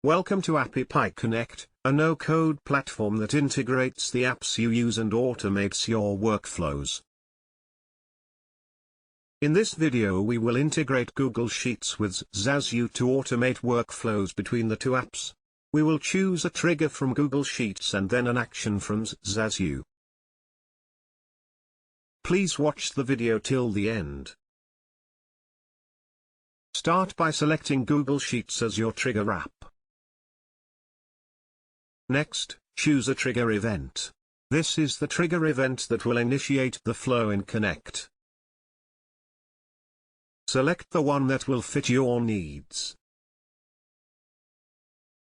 Welcome to API Connect, a no-code platform that integrates the apps you use and automates your workflows. In this video we will integrate Google Sheets with xzazu to automate workflows between the two apps. We will choose a trigger from Google Sheets and then an action from xzazu. Please watch the video till the end. Start by selecting Google Sheets as your trigger app. Next, choose a trigger event. This is the trigger event that will initiate the flow in Connect. Select the one that will fit your needs.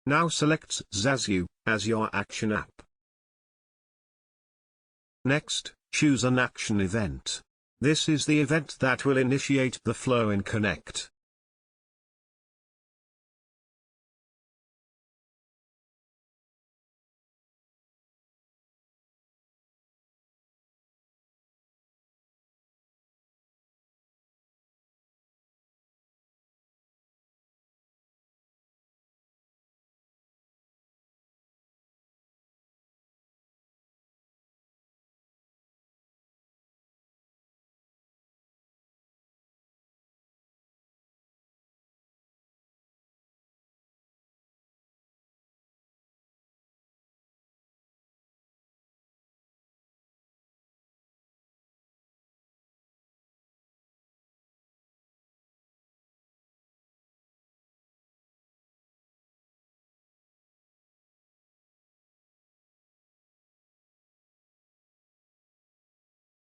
Now select xzazu as your action app. Next, choose an action event. This is the event that will initiate the flow in Connect.